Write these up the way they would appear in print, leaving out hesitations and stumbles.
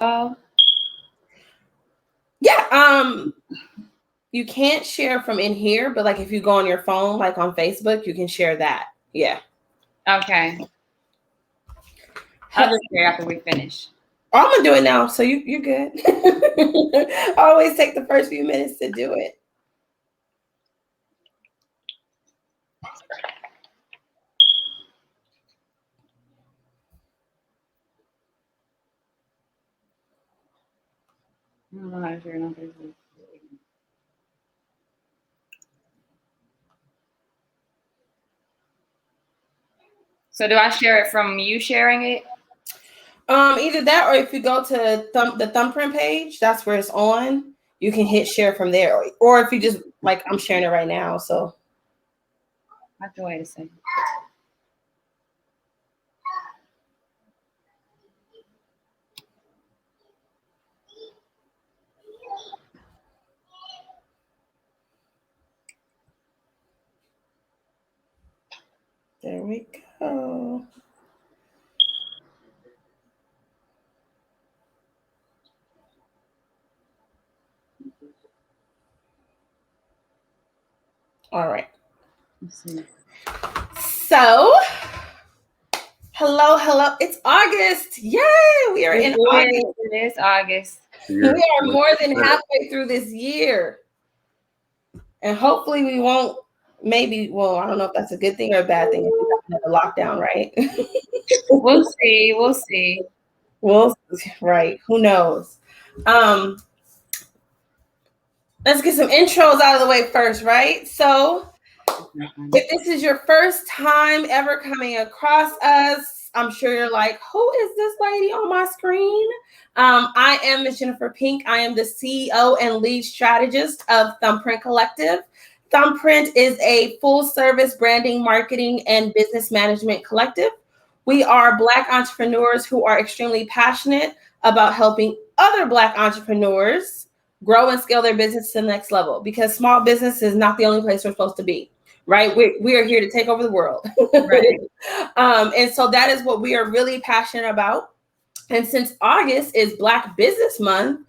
Yeah. You can't share from in here, but like if you go on your phone, like on Facebook, you can share that. Yeah. Okay. I'll just share after we finish. I'm gonna do it now, so you're good. I always take the first few minutes to do it. I don't know how to share it on Facebook. So do I share it from you sharing it? Either that, or if you go to the Thumbprint page, that's where it's on. You can hit share from there, or if you just like, I'm sharing it right now. So I have to wait a second. there we go. All right. Let's see. So, hello. It's August. Yay! We are in August. It is August. We are more than halfway through this year. And hopefully we won't, well, I don't know if that's a good thing or a bad thing if we have another lockdown, right? We'll see. Well, right. Who knows? Let's get some intros out of the way first, right? So if this is your first time ever coming across us, I'm sure you're like, who is this lady on my screen? I am Ms. Jennifer Pink. I am the CEO and lead strategist of Thumbprint Collective. Thumbprint is a full-service branding, marketing, and business management collective. We are Black entrepreneurs who are extremely passionate about helping other Black entrepreneurs grow and scale their business to the next level, because small business is not the only place we're supposed to be, right? We are here to take over the world. Right. And so that is what we are really passionate about. And since August is Black Business Month,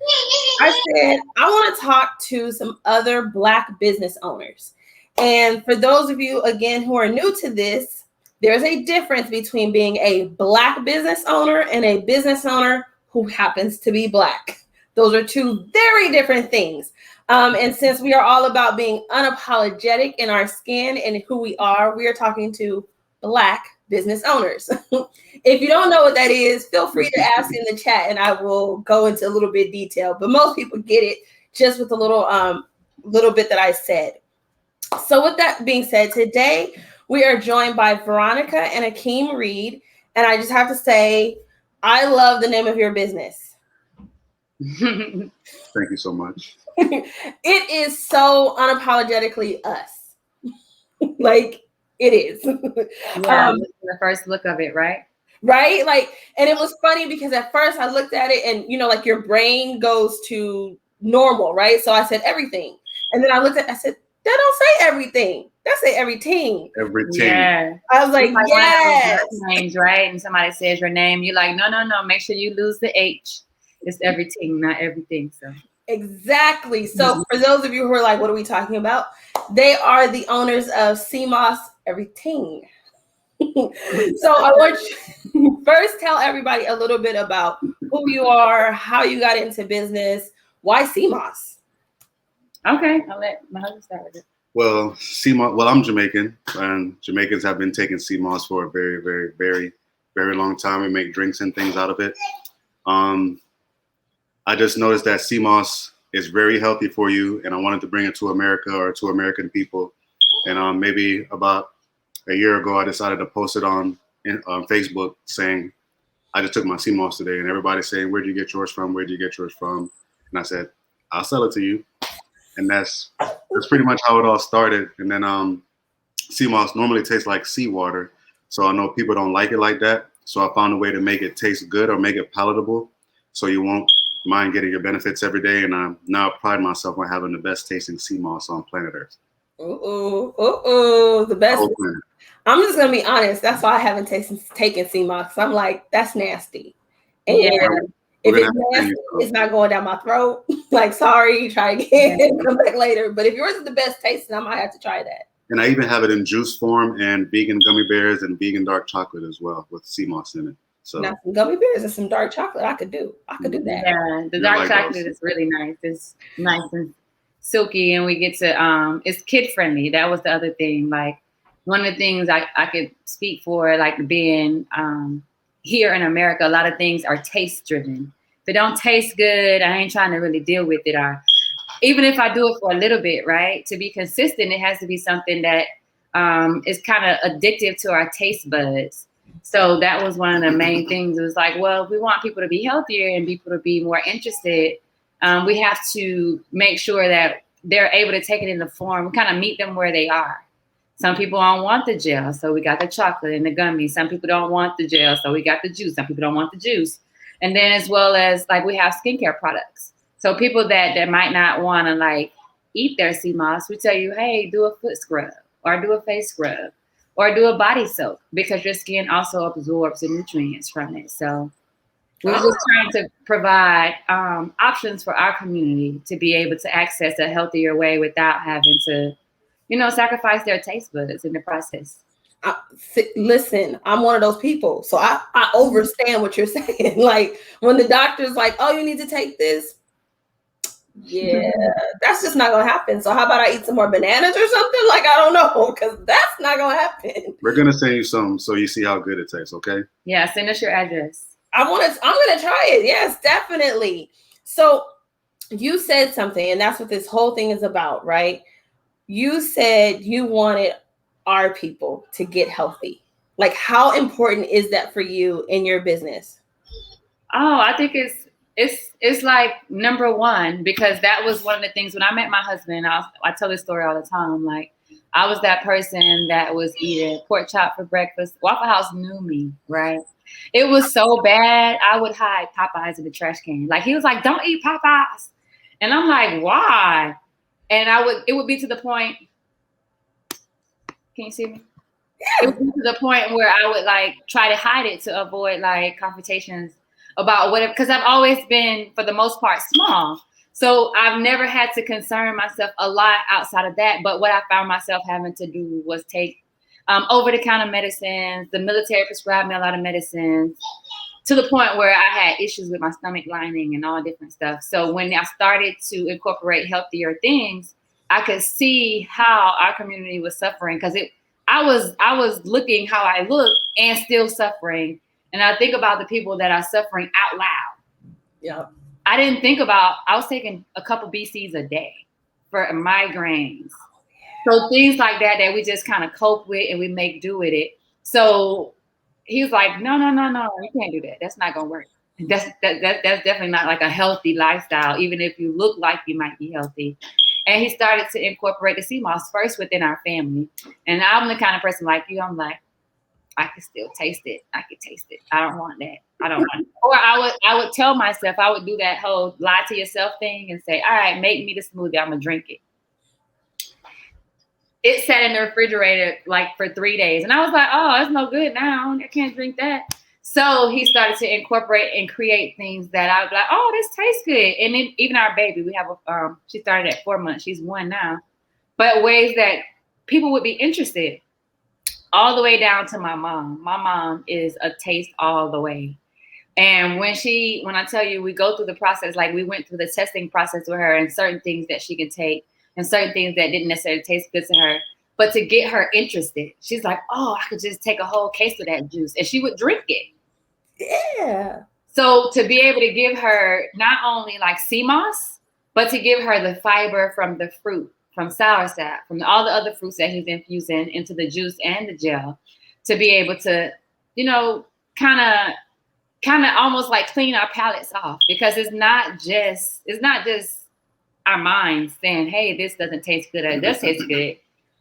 I said, I want to talk to some other Black business owners. And for those of you, again, who are new to this, there's a difference between being a Black business owner and a business owner who happens to be Black. Those are two very different things. And since we are all about being unapologetic in our skin and who we are talking to Black business owners. If you don't know what that is, feel free to ask in the chat and I will go into a little bit detail. But most people get it just with a little bit that I said. So with that being said, today we are joined by Veronica and Akeem Reid. And I just have to say, I love the name of your business. Thank you so much. It is so unapologetically us. Like it is. Yeah, the first look of it, right? Right? Like, and it was funny because at first I looked at it and, like your brain goes to normal, right? So I said everything. And then I said, that don't say everything. That say everything. Everyting. Yeah. I was like yes. Names, right? And somebody says your name, you're like, no. Make sure you lose the H. It's everything, not everything. So exactly. So for those of you who are like, what are we talking about? They are the owners of CMOS Everyting. So I want you first tell everybody a little bit about who you are, how you got into business, why CMOS? Okay, I'll let my husband start with it. Well, CMOS. Well, I'm Jamaican, and Jamaicans have been taking CMOS for a very, very, very, very long time. We make drinks and things out of it. I just noticed that CMOS is very healthy for you, and I wanted to bring it to America or to American people. And maybe about a year ago, I decided to post it on Facebook saying, I just took my CMOS today, and everybody's saying, where'd you get yours from? Where'd you get yours from? And I said, I'll sell it to you. And that's pretty much how it all started. And then CMOS normally tastes like seawater. So I know people don't like it like that. So I found a way to make it taste good or make it palatable so you won't mind getting your benefits every day. And I now pride myself on having the best tasting CMOS on planet Earth. The best. I'm just gonna be honest. That's why I haven't taken CMOS. I'm like, that's nasty. And If it's nasty, it's not going down my throat. Like, sorry, try again, come back later. But if yours is the best tasting, I might have to try that. And I even have it in juice form and vegan gummy bears and vegan dark chocolate as well with sea moss in it. So now some gummy bears and some dark chocolate, I could do that. Yeah, the dark chocolate is really nice. It's nice and silky, and we get to it's kid friendly. That was the other thing. Like, one of the things I could speak for, like, being here in America, a lot of things are taste driven. If it don't taste good, I ain't trying to really deal with it. Or even if I do it for a little bit, right? To be consistent, it has to be something that is kind of addictive to our taste buds. So that was one of the main things. It was like, well, if we want people to be healthier and people to be more interested, we have to make sure that they're able to take it in the form. We kind of meet them where they are. Some people don't want the gel, so we got the chocolate and the gummies. Some people don't want the gel, so we got the juice. Some people don't want the juice. And then as well as, like, we have skincare products. So people that might not want to, like, eat their sea moss, we tell you, hey, do a foot scrub or do a face scrub or do a body soak, because your skin also absorbs the nutrients from it. So we're just trying to provide options for our community to be able to access a healthier way without having to, sacrifice their taste buds in the process. Listen, I'm one of those people. So I understand what you're saying. Like, when the doctor's like, oh, you need to take this. Yeah, that's just not going to happen. So how about I eat some more bananas or something? Like, I don't know, because that's not going to happen. We're going to send you some so you see how good it tastes, okay? Yeah, send us your address. I'm going to try it. Yes, definitely. So you said something, and that's what this whole thing is about, right? You said you wanted our people to get healthy. Like, how important is that for you in your business? Oh, I think it's like number one, because that was one of the things when I met my husband. I tell this story all the time. Like, I was that person that was eating pork chop for breakfast. Waffle House knew me, right? It was so bad, I would hide Popeyes in the trash can. Like, he was like, don't eat Popeyes. And I'm like, why? And it would be to the point, can you see me? It would be to the point where I would, like, try to hide it to avoid, like, confrontations about whatever, because I've always been, for the most part, small. So I've never had to concern myself a lot outside of that. But what I found myself having to do was take over-the-counter medicines. The military prescribed me a lot of medicines, to the point where I had issues with my stomach lining and all different stuff. So when I started to incorporate healthier things, I could see how our community was suffering, because I was looking how I look and still suffering. And I think about the people that are suffering out loud. Yeah. I didn't think about, I was taking a couple BCs a day for migraines. So things like that we just kind of cope with and we make do with it. So he was like, no, you can't do that. That's not gonna work. That's definitely not like a healthy lifestyle, even if you look like you might be healthy. And he started to incorporate the sea moss first within our family. And I'm the kind of person like you, I'm like, I can still taste it. I can taste it. I don't want that. I don't want it. Or I would tell myself, I would do that whole lie to yourself thing and say, all right, make me the smoothie. I'm gonna drink it. It sat in the refrigerator like for 3 days. And I was like, oh, it's no good now. I can't drink that. So he started to incorporate and create things that I was like, oh, this tastes good. And then even our baby, we have she started at 4 months. She's 1 now. But ways that people would be interested, all the way down to my mom. My mom is a taste all the way. And when I tell you, we go through the process, like we went through the testing process with her and certain things that she can take and certain things that didn't necessarily taste good to her, but to get her interested, she's like, oh, I could just take a whole case of that juice, and she would drink it. Yeah. So to be able to give her not only like sea moss, but to give her the fiber from the fruit, from soursop, from all the other fruits that he's infusing into the juice and the gel, to be able to, kind of almost like clean our palates off, because it's not just our minds saying, hey, this doesn't taste good or it does taste good.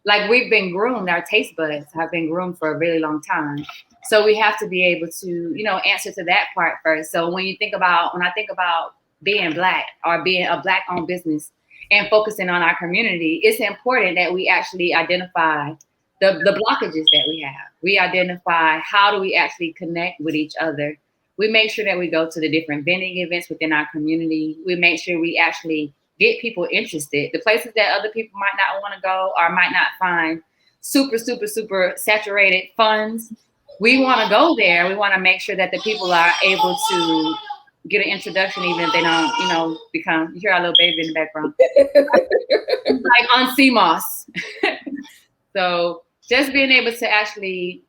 Like, we've been groomed, our taste buds have been groomed for a really long time. So we have to be able to, answer to that part first. So when I think about being Black or being a Black owned business and focusing on our community, it's important that we actually identify the blockages that we have. We identify how do we actually connect with each other We make sure that we go to the different vending events within our community. We make sure we actually get people interested. The places that other people might not want to go or might not find super, super, super saturated funds, we want to go there. We want to make sure that the people are able to get an introduction, even if they don't, become, you hear our little baby in the background, like on CMOS. So just being able to actually,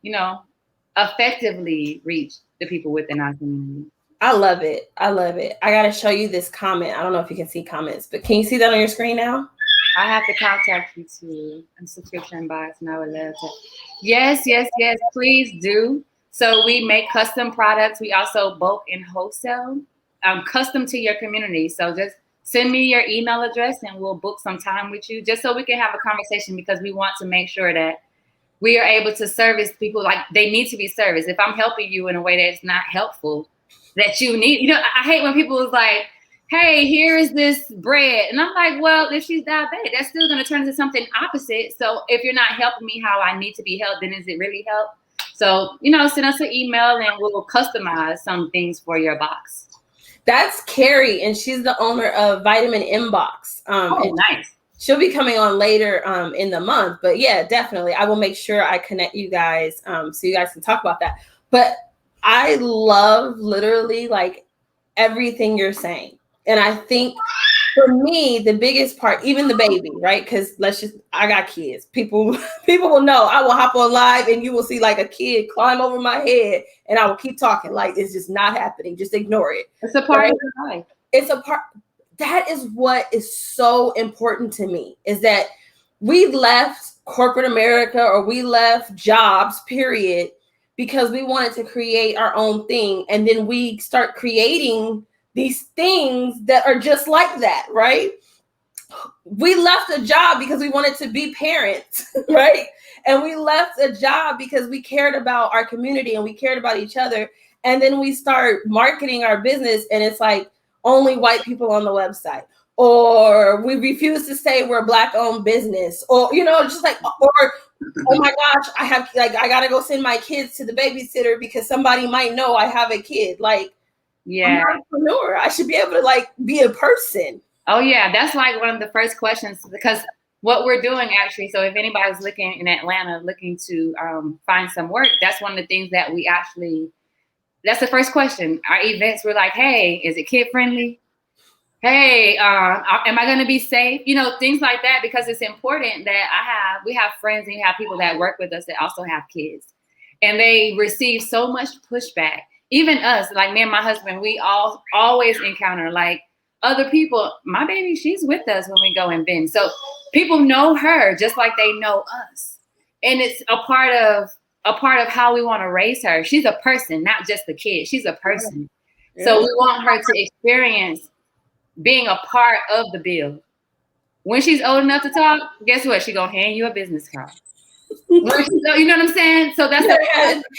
effectively reach the people within our community. I love it. I love it. I got to show you this comment. I don't know if you can see comments, but can you see that on your screen now? I have to contact you too. I'm subscription box, and I would love to. Yes, please do. So we make custom products. We also bulk and wholesale, custom to your community. So just send me your email address and we'll book some time with you just so we can have a conversation, because we want to make sure that we are able to service people like they need to be serviced. If I'm helping you in a way that's not helpful, that you need, I hate when people is like, hey, here is this bread. And I'm like, well, if she's diabetic, that's still going to turn into something opposite. So if you're not helping me how I need to be helped, then is it really help? So, send us an email and we'll customize some things for your box. That's Carrie, and she's the owner of Vitamin Inbox. Nice. She'll be coming on later in the month. But yeah, definitely. I will make sure I connect you guys so you guys can talk about that. But I love literally like everything you're saying. And I think for me, the biggest part, even the baby, right? Because I got kids. People will know. I will hop on live and you will see like a kid climb over my head and I will keep talking like it's just not happening. Just ignore it. It's a part of your life. It's a part. That is what is so important to me, is that we left corporate America or we left jobs, period, because we wanted to create our own thing. And then we start creating these things that are just like that, right? We left a job because we wanted to be parents, right? And we left a job because we cared about our community and we cared about each other. And then we start marketing our business and it's like only white people on the website, or we refuse to say we're a Black-owned business, or, just like, or, oh my gosh, I got to go send my kids to the babysitter because somebody might know I have a kid. Like, yeah, I'm an entrepreneur. I should be able to like be a person. Oh yeah, that's like one of the first questions, because what we're doing actually. So if anybody's looking in Atlanta, looking to find some work, that's one of the things that we actually. That's the first question. Our events, we're like, hey, is it kid friendly? Hey, am I going to be safe? Things like that, because it's important that we have friends and you have people that work with us that also have kids, and they receive so much pushback. Even us, like me and my husband, we always encounter like other people. My baby, she's with us when we go and vend. So people know her just like they know us. And it's a part of how we want to raise her. She's a person, not just a kid. She's a person. Yeah. So we want her to experience being a part of the build. When she's old enough to talk, guess what? She's going to hand you a business card. You know what I'm saying? So that's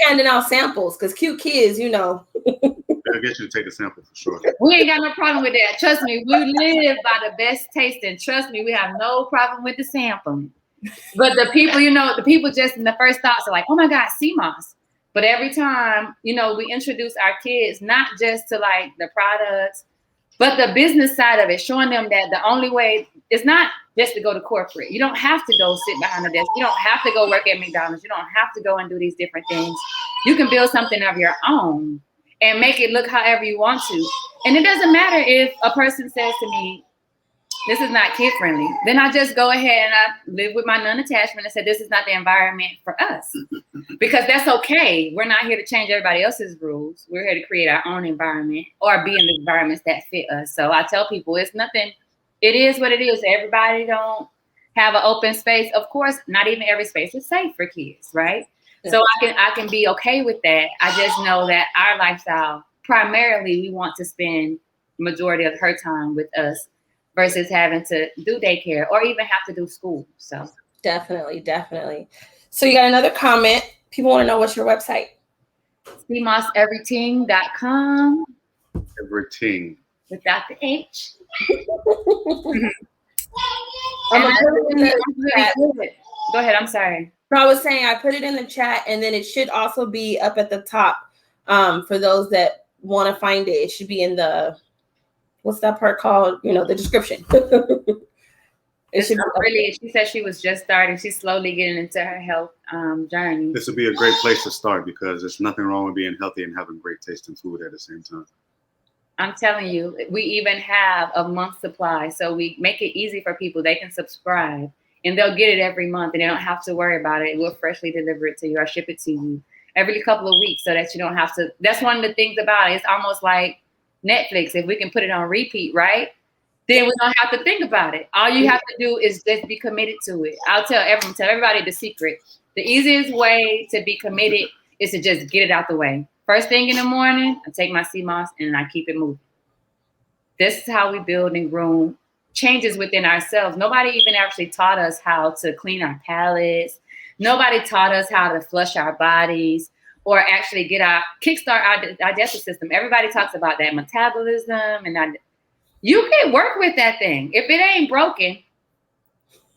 handing out samples, because cute kids, I'll get you to take a sample for sure. We ain't got no problem with that. Trust me, we live by the best taste, and trust me, we have no problem with the sampling. But the people just in the first thoughts are like, oh my God, CMOS. But every time, we introduce our kids, not just to like the products, but the business side of it, showing them that the only way is not just to go to corporate. You don't have to go sit behind the desk. You don't have to go work at McDonald's. You don't have to go and do these different things. You can build something of your own and make it look however you want to. And it doesn't matter if a person says to me, this is not kid friendly. Then I just go ahead and I live with my non-attachment and say, this is not the environment for us. Because that's okay. We're not here to change everybody else's rules. We're here to create our own environment or be in the environments that fit us. So I tell people it's nothing. It is what it is. Everybody don't have an open space. Of course, not even every space is safe for kids, right? Yeah. So I can be okay with that. I just know that our lifestyle, primarily, we want to spend majority of her time with us versus having to do daycare or even have to do school. So definitely. So you got another comment. People want to know what's your website. CMOSEveryting.com. Everyting. Without the H. I'm gonna put it in the chat. Go ahead. I'm sorry. So I was saying I put it in the chat, and then it should also be up at the top for those that want to find it, it should be in the, what's that part called? You know, the description. It should really, she said she was just starting. She's slowly getting into her health journey. This would be a great place to start because there's nothing wrong with being healthy and having great tasting food at the same time. I'm telling you, we even have a month supply. So we make it easy for people. They can subscribe and they'll get it every month and they don't have to worry about it. We'll freshly deliver it to you or ship it to you every couple of weeks so that you don't have to. That's one of the things about it. It's almost like Netflix. If we can put it on repeat, right? Then we don't have to think about it. All you have to do is just be committed to it. I'll tell everybody the secret. The easiest way to be committed is to just get it out the way. First thing in the morning, I take my sea moss and I keep it moving. This is how we build and groom changes within ourselves. Nobody even actually taught us how to clean our palates. Nobody taught us how to flush our bodies or actually kickstart our digestive system. Everybody talks about that metabolism and you can work with that thing. If it ain't broken,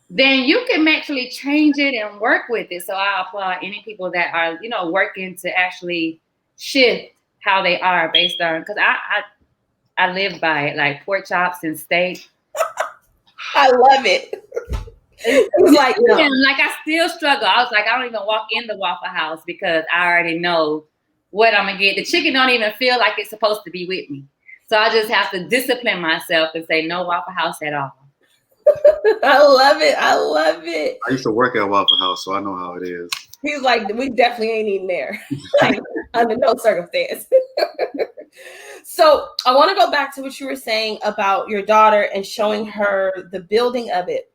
then you can actually change it and work with it. So I applaud any people that are, working to actually shift how they are based on, because I live by it, like pork chops and steak. I love it. It's like, no. Like I still struggle. I was like, I don't even walk in the Waffle House because I already know what I'm gonna get. The chicken don't even feel like it's supposed to be with me. So I just have to discipline myself and say no Waffle House at all. I love it. I love it. I used to work at Waffle House, so I know how it is. He's like, we definitely ain't eating there. Like, under no circumstance. So I want to go back to what you were saying about your daughter and showing her the building of it.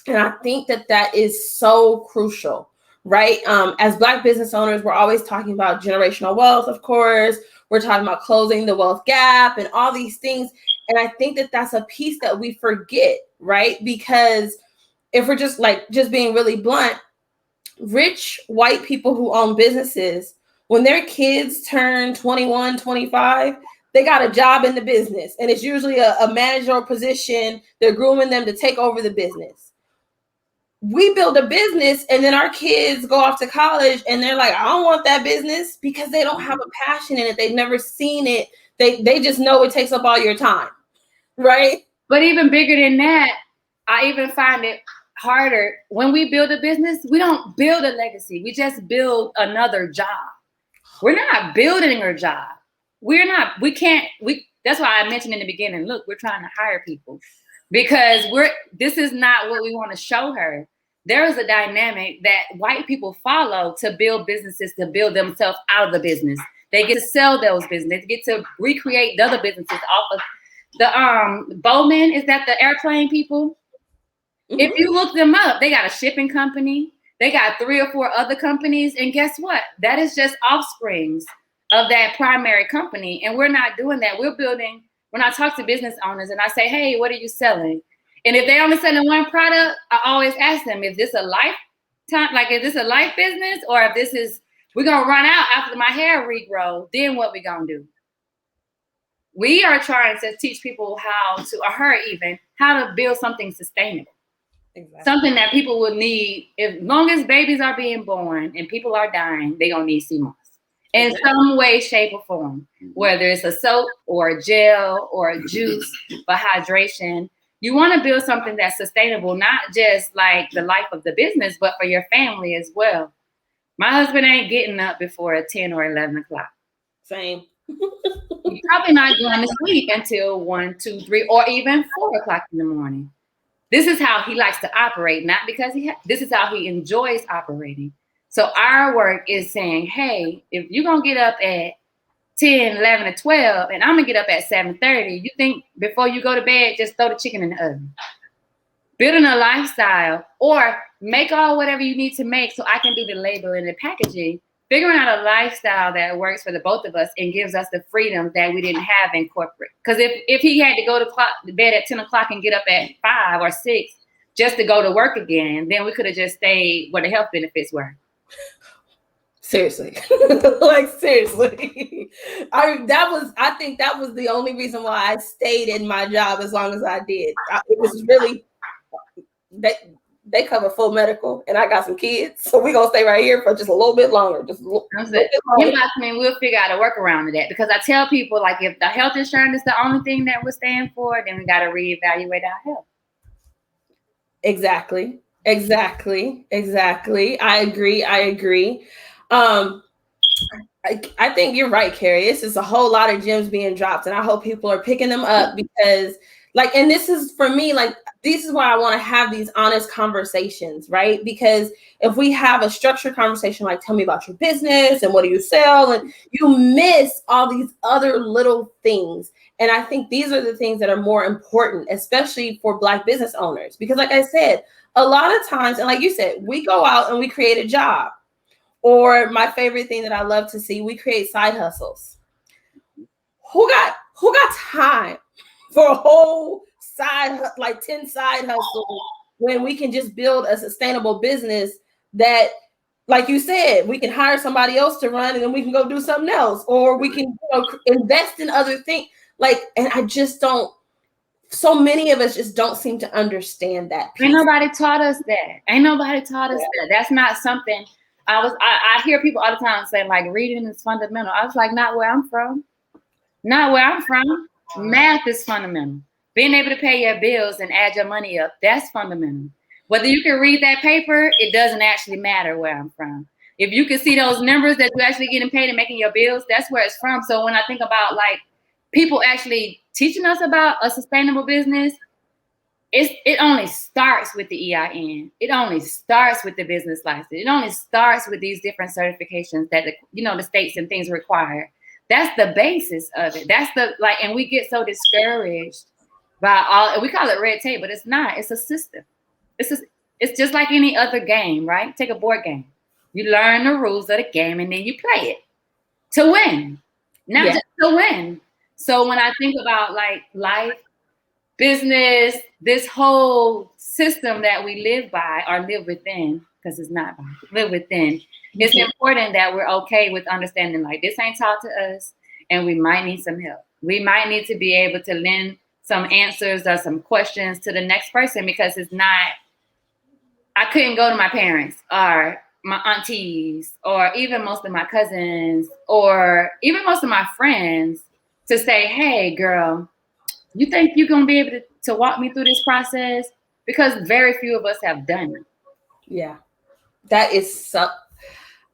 And I think that is so crucial, right? As Black business owners, we're always talking about generational wealth, of course. We're talking about closing the wealth gap and all these things. And I think that's a piece that we forget, right? Because if we're just being really blunt, rich white people who own businesses, when their kids turn 21, 25, they got a job in the business. And it's usually a managerial position. They're grooming them to take over the business. We build a business and then our kids go off to college and they're like, I don't want that business because they don't have a passion in it. They've never seen it. They just know it takes up all your time, right? But even bigger than that, I even find it harder. When we build a business, we don't build a legacy. We just build another job. We're not building a job. That's why I mentioned in the beginning, look, we're trying to hire people because this is not what we want to show her. There is a dynamic that white people follow to build businesses, to build themselves out of the business. They get to sell those businesses, they get to recreate the other businesses off of the Bowman. Is that the airplane people? Mm-hmm. If you look them up, they got a shipping company. They got 3 or 4 other companies. And guess what? That is just offsprings of that primary company. And we're not doing that. We're building, when I talk to business owners and I say, hey, what are you selling? And if they only selling one product, I always ask them, is this a lifetime, is this a life business? Or if this is, we're going to run out after my hair regrow, then what we going to do? We are trying to teach people how to build something sustainable. Exactly. Something that people will need. As long as babies are being born and people are dying, they're going to need CMOS in some way, shape, or form, whether it's a soap or a gel or a juice for hydration. You want to build something that's sustainable, not just like the life of the business, but for your family as well. My husband ain't getting up before 10 or 11 o'clock. Same. You're probably not going to sleep until 1, 2, 3, or even 4 o'clock in the morning. This is how he likes to operate, not because this is how he enjoys operating. So our work is saying, hey, if you're going to get up at 10, 11, or 12, and I'm going to get up at 7:30, you think before you go to bed, just throw the chicken in the oven. Building a lifestyle, or make all whatever you need to make so I can do the label and the packaging. Figuring out a lifestyle that works for the both of us and gives us the freedom that we didn't have in corporate. Because if he had to go to bed at 10 o'clock and get up at 5 or 6 just to go to work again, then we could have just stayed where the health benefits were. Seriously. Seriously. I think that was the only reason why I stayed in my job as long as I did. It was really that they cover full medical, and I got some kids, so we're gonna stay right here for just a little bit longer. Just a little bit longer. We'll figure out a workaround to that, because I tell people, like, if the health insurance is the only thing that we're staying for, then we got to reevaluate our health. Exactly. I agree. I think you're right, Carrie. It's just a whole lot of gems being dropped, and I hope people are picking them up, because, like, and this is for me, like, this is why I want to have these honest conversations, right? Because if we have a structured conversation, like, tell me about your business and what do you sell, and you miss all these other little things. And I think these are the things that are more important, especially for Black business owners, because, like I said, a lot of times, and like you said, we go out and we create a job. Or my favorite thing that I love to see, we create side hustles. Who got time for a whole side, like 10 side hustles, when we can just build a sustainable business that, like you said, we can hire somebody else to run, and then we can go do something else, or we can invest in other things. Like, and I just don't. So many of us just don't seem to understand that piece. Ain't nobody taught us that. That's not something. I hear people all the time say, like, reading is fundamental. I was like, not where I'm from. Math is fundamental. Being able to pay your bills and add your money up, that's fundamental. Whether you can read that paper, it doesn't actually matter where I'm from. If you can see those numbers that you're actually getting paid and making your bills, that's where it's from. So when I think about, like, people actually teaching us about a sustainable business, it only starts with the EIN. It only starts with the business license. It only starts with these different certifications that the states and things require. That's the basis of it. That's the, like, and we get so discouraged by all, we call it red tape, but it's not. It's a system. It's just like any other game, right? Take a board game. You learn the rules of the game and then you play it to win, not just to win. So when I think about, like, life, business, this whole system that we live by, or live within, because it's not by, live within, it's important that we're okay with understanding, like, this ain't taught to us, and we might need some help. We might need to be able to lend some answers or some questions to the next person, because it's not, I couldn't go to my parents or my aunties or even most of my cousins or even most of my friends to say, hey, girl, you think you're going to be able to walk me through this process? Because very few of us have done it. Yeah, that is so.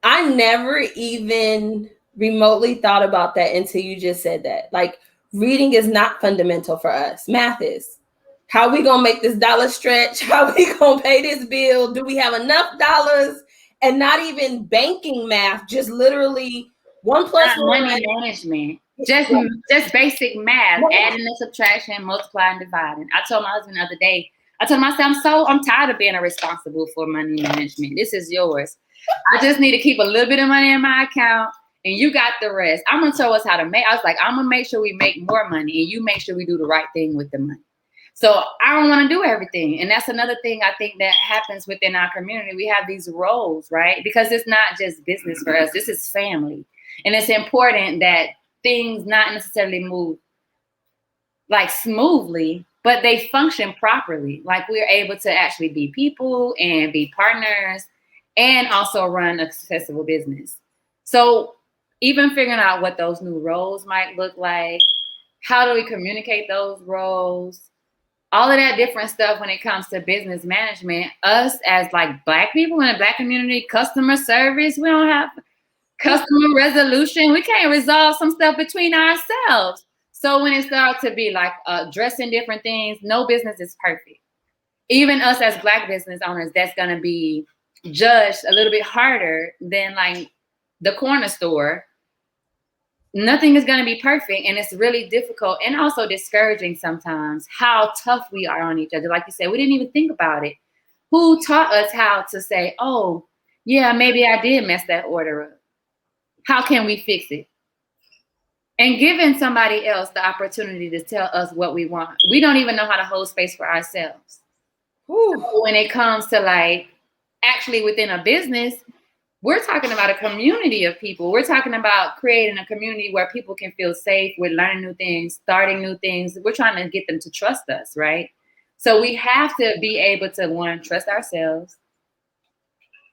I never even remotely thought about that until you just said that. Like, reading is not fundamental for us. Math is. How we going to make this dollar stretch? How we going to pay this bill? Do we have enough dollars? And not even banking math, just literally 1 + 1. Money management. Just basic math, adding and subtraction, multiplying, dividing. I told my husband the other day, I told myself, I'm tired of being responsible for money management. This is yours. I just need to keep a little bit of money in my account, and you got the rest. I'm going to show us how to make. I was like, I'm going to make sure we make more money, and you make sure we do the right thing with the money. So I don't want to do everything. And that's another thing I think that happens within our community. We have these roles, right? Because it's not just business for us. This is family. And it's important that things not necessarily move, like, smoothly, but they function properly. Like, we're able to actually be people and be partners and also run a successful business. So even figuring out what those new roles might look like, how do we communicate those roles, all of that different stuff when it comes to business management. Us as, like, Black people in the Black community, customer service, we don't have customer resolution. We can't resolve some stuff between ourselves. So when it starts to be like addressing different things, no business is perfect. Even us as Black business owners, that's going to be judged a little bit harder than, like, the corner store. Nothing is going to be perfect, and it's really difficult and also discouraging sometimes how tough we are on each other. Like you said, we didn't even think about it. Who taught us how to say, oh, yeah, maybe I did mess that order up. How can we fix it? And giving somebody else the opportunity to tell us what we want. We don't even know how to hold space for ourselves. So when it comes to, like, actually within a business, we're talking about a community of people. We're talking about creating a community where people can feel safe. We're learning new things, starting new things. We're trying to get them to trust us, right? So we have to be able to, one, trust ourselves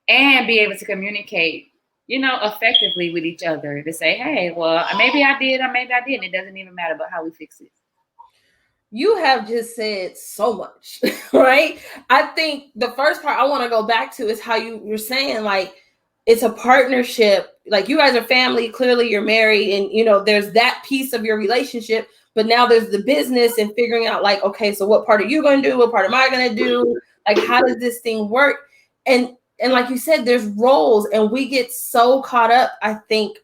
and be able to communicate, effectively with each other to say, hey, well, maybe I did or maybe I didn't. It doesn't even matter about how we fix it. You have just said so much, right? I think the first part I want to go back to is how you were saying, like, it's a partnership. Like, you guys are family. Clearly you're married, and there's that piece of your relationship, but now there's the business and figuring out, like, okay, so what part are you going to do? What part am I going to do? Like, how does this thing work? And like you said, there's roles, and we get so caught up, I think,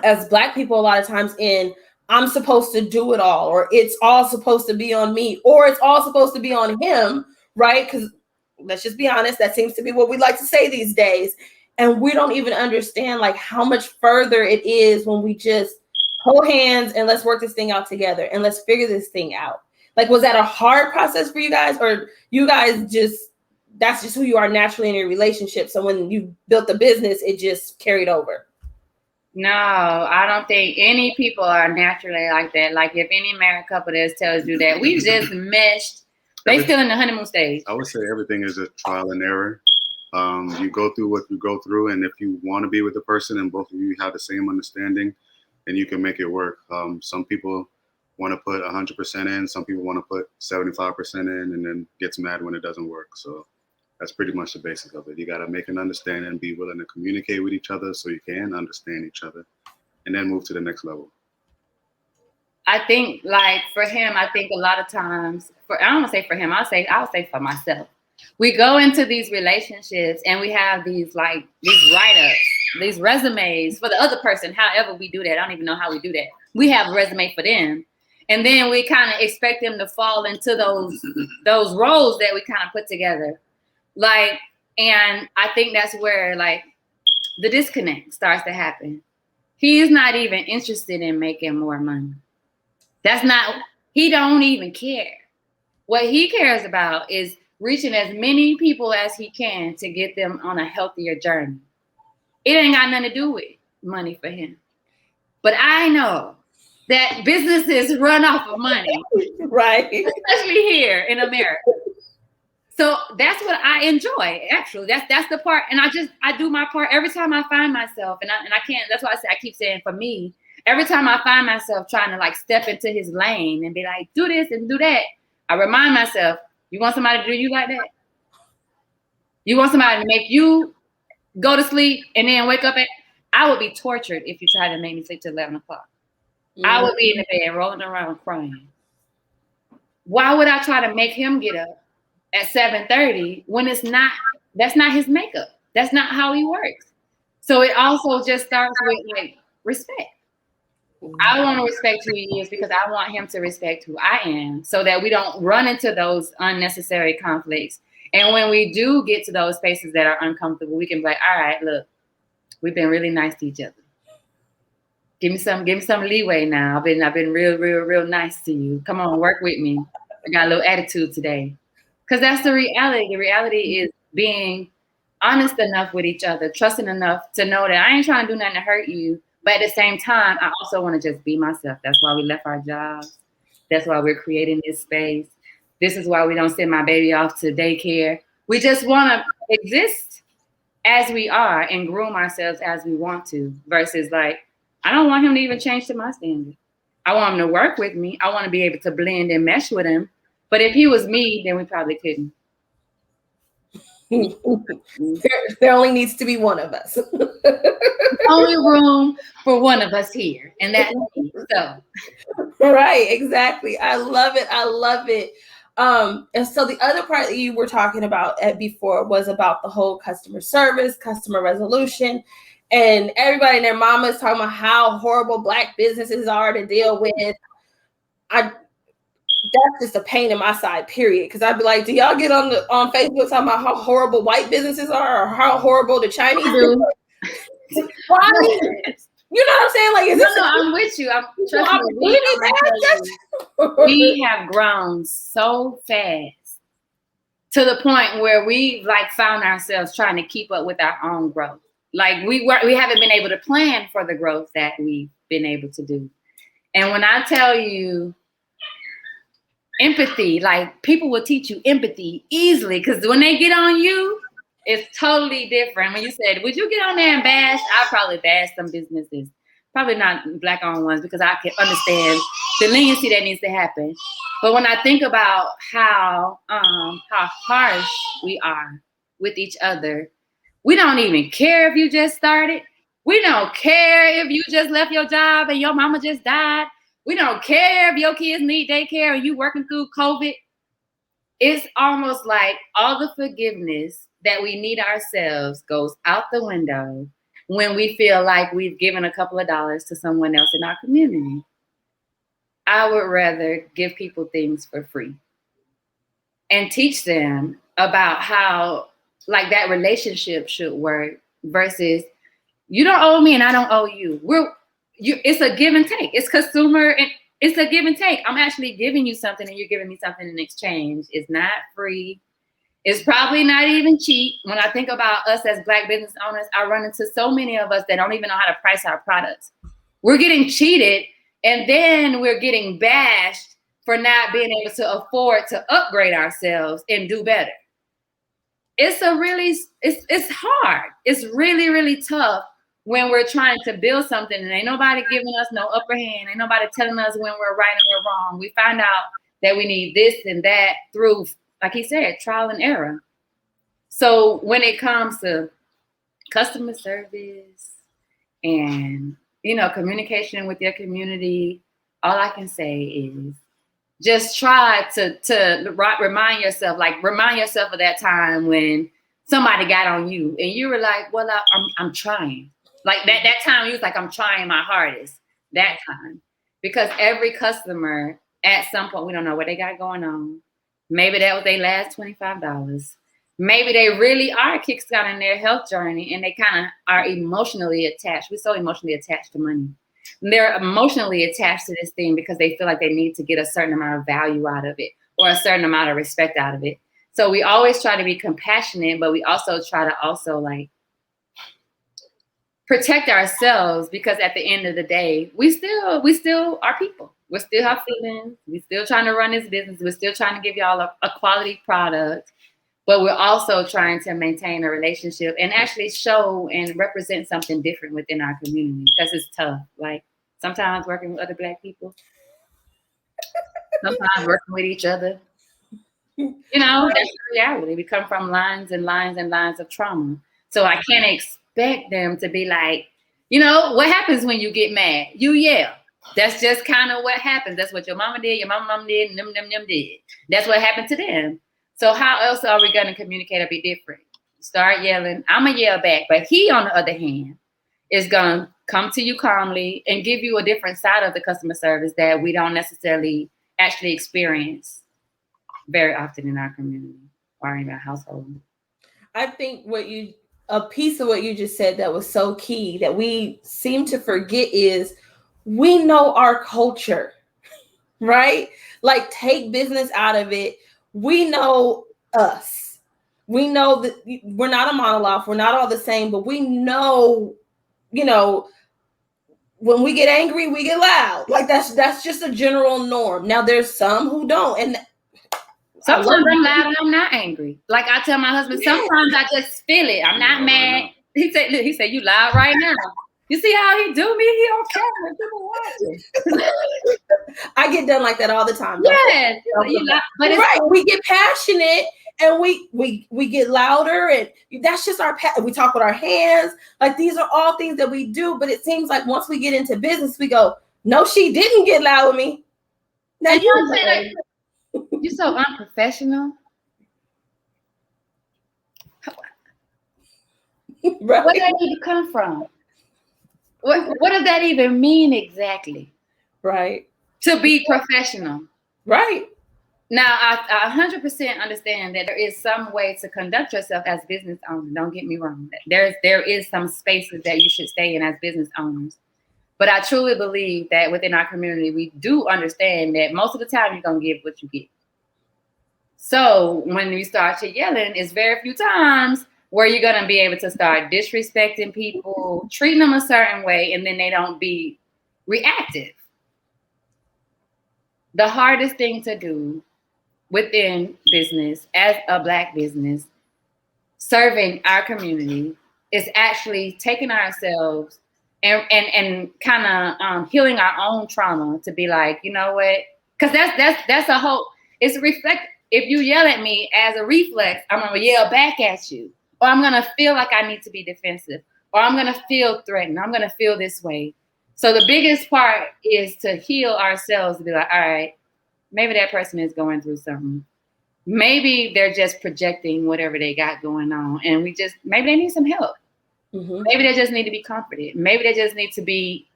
as Black people, a lot of times in, I'm supposed to do it all, or it's all supposed to be on me, or it's all supposed to be on him, right? Because let's just be honest, that seems to be what we like to say these days. And we don't even understand, like, how much further it is when we just hold hands and let's work this thing out together and let's figure this thing out. Like, was that a hard process for you guys, or you guys that's just who you are naturally in your relationship? So when you built the business, it just carried over? No, I don't think any people are naturally like that. Like, if any married couple that tells you that, we just meshed, they still in the honeymoon stage. I would say everything is a trial and error. You go through what you go through, and if you want to be with the person and both of you have the same understanding, then you can make it work. Some people want to put 100% in, some people want to put 75% in, and then gets mad when it doesn't work. So that's pretty much the basic of it. You got to make an understanding and be willing to communicate with each other so you can understand each other, and then move to the next level. I think, like, for him, I think a lot of times, I don't want to say for him, I'll say for myself. We go into these relationships and we have these write-ups, these resumes for the other person. However we do that, I don't even know how we do that. We have a resume for them, and then we kind of expect them to fall into those roles that we kind of put together. Like, and I think that's where, like, the disconnect starts to happen. He is not even interested in making more money. He don't even care. What he cares about is reaching as many people as he can to get them on a healthier journey. It ain't got nothing to do with money for him. But I know that businesses run off of money. Right. Especially here in America. So that's what I enjoy, actually. That's the part. And I do my part every time I find myself. And I can't, that's why I keep saying, for me, every time I find myself trying to, like, step into his lane and be like, do this and do that, I remind myself, you want somebody to do you like that? You want somebody to make you go to sleep and then wake up I would be tortured if you tried to make me sleep till 11 o'clock. Mm-hmm. I would be in the bed rolling around crying. Why would I try to make him get up at 7:30 when that's not his makeup? That's not how he works. So it also just starts with, like, respect. I want to respect who he is because I want him to respect who I am, so that we don't run into those unnecessary conflicts. And when we do get to those spaces that are uncomfortable, we can be like, all right, look, we've been really nice to each other. Give me some leeway now. I've been real nice to you. Come on, work with me. I got a little attitude today. Because that's the reality. The reality is being honest enough with each other, trusting enough to know that I ain't trying to do nothing to hurt you. But at the same time, I also want to just be myself. That's why we left our jobs. That's why we're creating this space. This is why we don't send my baby off to daycare. We just want to exist as we are and groom ourselves as we want to, versus, like, I don't want him to even change to my standard. I want him to work with me. I want to be able to blend and mesh with him. But if he was me, then we probably couldn't. There only needs to be one of us. Only room for one of us here, and that's me. So, right, exactly. I love it. And so the other part that you were talking about before was about the whole customer service, customer resolution, and everybody and their mama is talking about how horrible Black businesses are to deal with. That's just a pain in my side, period. Because I'd be like, do y'all get on Facebook talking about how horrible white businesses are, or how horrible the Chinese do? Why? You know what I'm saying? Like, is this? No, I'm with you. We have grown so fast to the point where we, like, found ourselves trying to keep up with our own growth. Like, we haven't been able to plan for the growth that we've been able to do. And when I tell you, empathy. Like people will teach you empathy easily because when they get on you, it's totally different. When you said, would you get on there and bash? I'd probably bash some businesses. Probably not Black-owned ones because I can understand the leniency that needs to happen. But when I think about how harsh we are with each other, we don't even care if you just started. We don't care if you just left your job and your mama just died. We don't care if your kids need daycare and you working through COVID. It's almost like all the forgiveness that we need ourselves goes out the window when we feel like we've given a couple of dollars to someone else in our community. I would rather give people things for free and teach them about how like that relationship should work versus you don't owe me and I don't owe you. It's a give and take. It's consumer and it's a give and take. I'm actually giving you something and you're giving me something in exchange. It's not free. It's probably not even cheap. When I think about us as Black business owners, I run into so many of us that don't even know how to price our products. We're getting cheated and then we're getting bashed for not being able to afford to upgrade ourselves and do better. It's hard. It's really, really tough when we're trying to build something and ain't nobody giving us no upper hand. Ain't nobody telling us when we're right and we're wrong. We find out that we need this and that through, like he said, trial and error. So when it comes to customer service and, communication with your community, all I can say is just try to remind yourself of that time when somebody got on you and you were like, well, I'm trying. Like that time you was like, I'm trying my hardest that time. Because every customer at some point, we don't know what they got going on. Maybe that was their last $25. Maybe they really are kickstarting their health journey and they kind of are emotionally attached. We're so emotionally attached to money. And they're emotionally attached to this thing because they feel like they need to get a certain amount of value out of it or a certain amount of respect out of it. So we always try to be compassionate, but we also try to like protect ourselves because at the end of the day, we still are people. We still have feelings. We're still trying to run this business. We're still trying to give y'all a quality product, but we're also trying to maintain a relationship and actually show and represent something different within our community because it's tough. Like sometimes working with other Black people, sometimes working with each other. That's the reality. We come from lines and lines and lines of trauma. So I can't expect them to be like, what happens when you get mad? You yell. That's just kind of what happens. That's what your mama did, your mama did, and them did. That's what happened to them. So how else are we going to communicate or be different? Start yelling. I'm going to yell back. But he, on the other hand, is going to come to you calmly and give you a different side of the customer service that we don't necessarily actually experience very often in our community or in our household. I think a piece of what you just said that was so key that we seem to forget is we know our culture, right? Like take business out of it. We know us. We know that we're not a monologue. We're not all the same, but we know, when we get angry, we get loud. Like that's just a general norm. Now there's some who don't. And sometimes I'm loud and I'm not angry. Like I tell my husband, sometimes I just feel it. I'm not mad. He said, you loud right now. You see how he do me? He on camera. People watching. I get done like that all the time. Yes. But it's right. We get passionate and we get louder and that's just we talk with our hands. Like these are all things that we do. But it seems like once we get into business, we go, no, she didn't get loud with me. Now you're so unprofessional. Right. Where did that need to come from? What does that even mean exactly? Right. To be professional. Right. Now, I 100% understand that there is some way to conduct yourself as business owners. Don't get me wrong. There is some spaces that you should stay in as business owners. But I truly believe that within our community, we do understand that most of the time you're going to get what you get. So when you start to yelling, it's very few times where you're going to be able to start disrespecting people, treating them a certain way, and then they don't be reactive. The hardest thing to do within business as a Black business, serving our community is actually taking ourselves and kind of healing our own trauma to be like, you know what? Because that's a whole. It's a reflect. If you yell at me as a reflex, I'm gonna yell back at you, or I'm gonna feel like I need to be defensive, or I'm gonna feel threatened. I'm gonna feel this way. So the biggest part is to heal ourselves to be like, all right, maybe that person is going through something. Maybe they're just projecting whatever they got going on, and maybe they need some help. Mm-hmm. Maybe they just need to be comforted. Maybe they just need to be,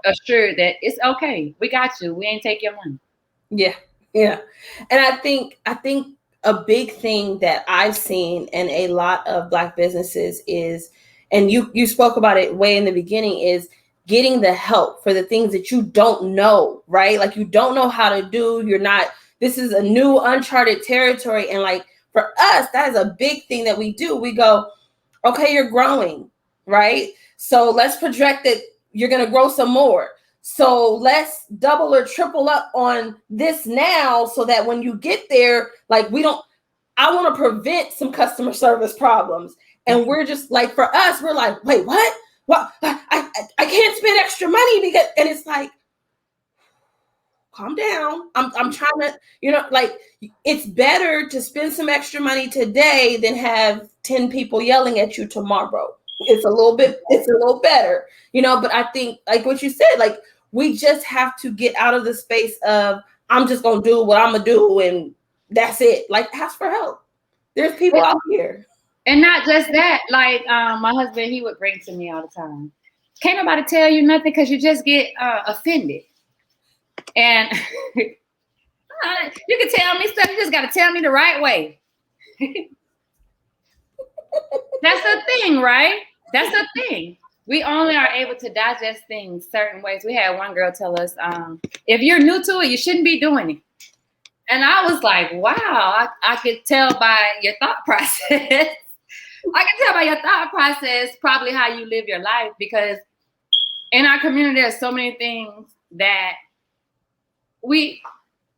assured that it's okay. We got you. We ain't take your money. Yeah. Yeah. And I think a big thing that I've seen in a lot of Black businesses is, and you spoke about it way in the beginning, is getting the help for the things that you don't know, right? Like you don't know how to do, this is a new uncharted territory. And like for us, that is a big thing that we do. We go, okay, you're growing, right? So let's project that you're going to grow some more. So let's double or triple up on this now so that when you get there, like I want to prevent some customer service problems. And we're just like, for us, we're like, wait, what? What? I can't spend extra money because, and it's like, calm down. I'm trying to, like it's better to spend some extra money today than have 10 people yelling at you tomorrow. It's a little better, but I think like what you said, like we just have to get out of the space of I'm just going to do what I'm going to do. And that's it. Like ask for help. There's people out here. And not just that, like my husband, he would bring to me all the time. Can't nobody tell you nothing because you just get offended. And you can tell me stuff, you just got to tell me the right way. That's the thing, right? That's the thing. We only are able to digest things certain ways. We had one girl tell us, if you're new to it, you shouldn't be doing it. And I was like, wow, I could tell by your thought process. I can tell by your thought process probably how you live your life, because in our community, there's so many things that